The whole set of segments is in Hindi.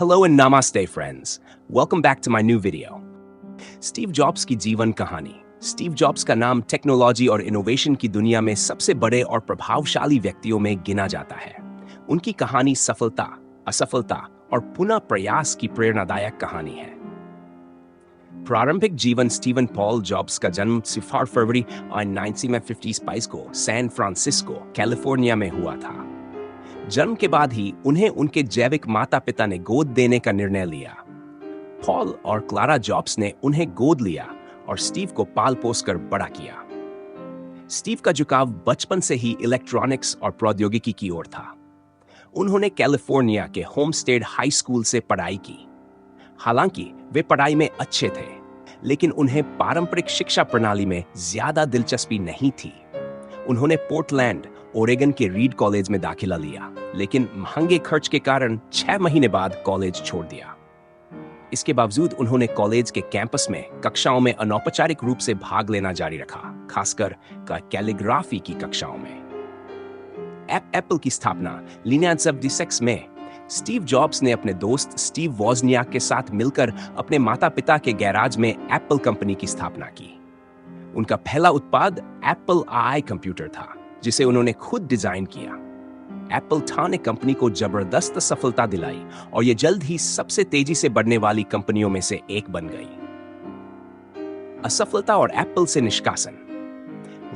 Hello and namaste friends. Welcome back to my new video. Steve jobs की जीवन कहानी। स्टीव जॉब्स का नाम टेक्नोलॉजी और इनोवेशन की दुनिया में सबसे बड़े और प्रभावशाली व्यक्तियों में गिना जाता है। उनकी कहानी सफलता, असफलता और पुनः प्रयास की प्रेरणादायक कहानी है। प्रारंभिक जीवन स्टीवन पॉल जॉब्स का जन्म 4 फरवरी 1950 को सैन फ्रांसिस्को, कैलिफोर्निया में हुआ था। जन्म के बाद ही उन्हें उनके जैविक माता-पिता ने गोद देने का निर्णय लिया। पॉल और क्लारा जॉब्स ने उन्हें गोद लिया और स्टीव को पाल पोस कर बड़ा किया। स्टीव का झुकाव बचपन से ही इलेक्ट्रॉनिक्स और प्रौद्योगिकी की ओर था। उन्होंने कैलिफोर्निया के होमस्टेड हाई स्कूल से पढ़ाई की। हालांकि वे पढ़ाई में अच्छे थे, लेकिन उन्हें पारंपरिक शिक्षा प्रणाली में ज्यादा दिलचस्पी नहीं थी। उन्होंने पोर्टलैंड, ओरेगन के रीड कॉलेज में दाखिला लिया, लेकिन महंगे खर्च के कारण 6 महीने बाद कॉलेज छोड़ दिया। इसके बावजूद उन्होंने कॉलेज के कैंपस में कक्षाओं में अनौपचारिक रूप से भाग लेना जारी रखा, खासकर कैलीग्राफी की कक्षाओं में। एप्पल की स्थापना 1976 में स्टीव जॉब्स ने अपने दोस्त स्टीव वॉजनियाक के साथ मिलकर अपने माता-पिता के गैराज में एप्पल कंपनी की स्थापना की। उनका पहला उत्पाद एप्पल आई कंप्यूटर था, जिसे उन्होंने खुद डिजाइन किया। एप्पल था ने कंपनी को जबरदस्त सफलता दिलाई और यह जल्द ही सबसे तेजी से बढ़ने वाली कंपनियों में से एक बन गई। असफलता और एप्पल से निष्कासन।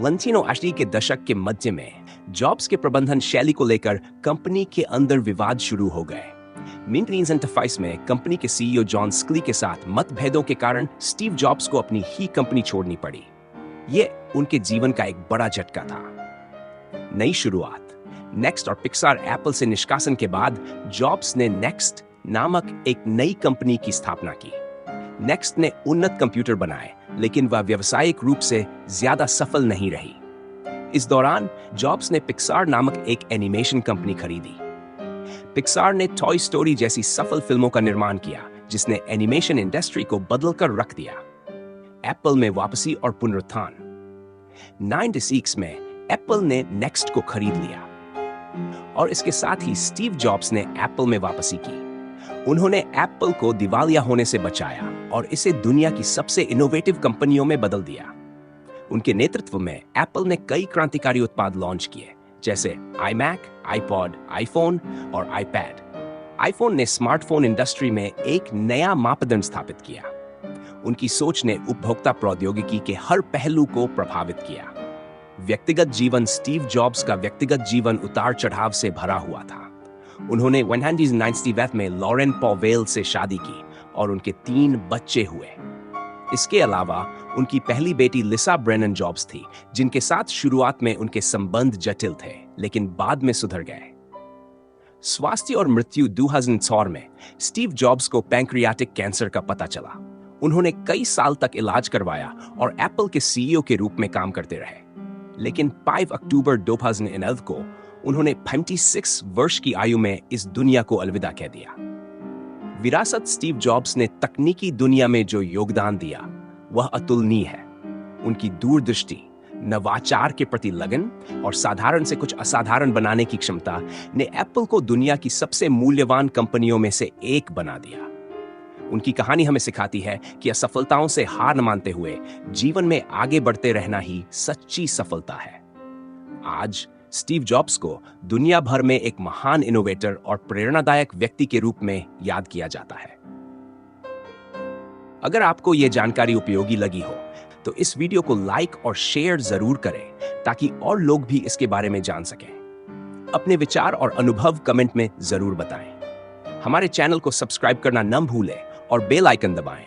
1980 के दशक के मध्य में जॉब्स के प्रबंधन शैली को लेकर कंपनी के अंदर विवाद शुरू हो गए। 1995 में कंपनी के सीईओ जॉन स्क्ली के साथ मतभेदों के कारण स्टीव जॉब्स को अपनी ही कंपनी छोड़नी पड़ी। यह उनके जीवन का एक बड़ा झटका था। नई शुरुआत। नेक्स्ट और पिक्सार एप्पल से निष्कासन के बाद जॉब्स ने नेक्स्ट नामक एक नई कंपनी की स्थापना की। नेक्स्ट ने उन्नत कंप्यूटर बनाए, लेकिन वह व्यावसायिक रूप से ज्यादा सफल नहीं रही। इस दौरान जॉब्स ने पिक्सार नामक एक एनिमेशन कंपनी खरीदी। पिक्सार ने टॉय स्टोरी जैसी सफल फिल्मों का निर्माण किया, जिसने एनिमेशन इंडस्ट्री को बदलकर रख दिया। एप्पल में वापसी और पुनरुत्थान। 96 में एप्पल ने नेक्स्ट को खरीद लिया और इसके साथ ही स्टीव जॉब्स ने एप्पल में वापसी की। उन्होंने एप्पल को दिवालिया होने से बचाया और इसे दुनिया की सबसे इनोवेटिव कंपनियों में बदल दिया। उनके नेतृत्व में एप्पल ने कई क्रांतिकारी उत्पाद लॉन्च किए, जैसे आईमैक, आईपॉड, आईफोन और आईपैड। आईफोन ने स्मार्टफोन इंडस्ट्री में एक नया मापदंड स्थापित किया। उनकी सोच ने उपभोक्ता प्रौद्योगिकी के हर पहलू को प्रभावित किया। व्यक्तिगत जीवन। स्टीव जॉब्स का व्यक्तिगत जीवन उतार चढ़ाव से भरा हुआ था। उन्होंने 1990 में लॉरेन पॉवेल से शादी की और उनके 3 बच्चे हुए। इसके अलावा उनकी पहली बेटी लिसा ब्रेनन जॉब्स थी, जिनके साथ शुरुआत में उनके संबंध जटिल थे, लेकिन बाद में सुधर गए। स्वास्थ्य और मृत्यु। 2004 में स्टीव जॉब्स को पैंक्रियाटिक कैंसर का पता चला। उन्होंने कई साल तक इलाज करवाया और एप्पल के सीईओ के रूप में काम करते रहे, लेकिन 5 अक्टूबर 2011 को उन्होंने 56 वर्ष की आयु में इस दुनिया को अलविदा कह दिया। विरासत। स्टीव जॉब्स ने तकनीकी दुनिया में जो योगदान दिया वह अतुलनीय है। उनकी दूरदृष्टि, नवाचार के प्रति लगन और साधारण से कुछ असाधारण बनाने की क्षमता ने एप्पल को दुनिया की सबसे मूल्यवान कंपनियों में से एक बना दिया। उनकी कहानी हमें सिखाती है कि असफलताओं से हार न मानते हुए जीवन में आगे बढ़ते रहना ही सच्ची सफलता है। आज स्टीव जॉब्स को दुनिया भर में एक महान इनोवेटर और प्रेरणादायक व्यक्ति के रूप में याद किया जाता है। अगर आपको यह जानकारी उपयोगी लगी हो तो इस वीडियो को लाइक और शेयर जरूर करें, ताकि और लोग भी इसके बारे में जान सकें। अपने विचार और अनुभव कमेंट में जरूर बताएं। हमारे चैनल को सब्सक्राइब करना न भूलें और बेल आइकन दबाएं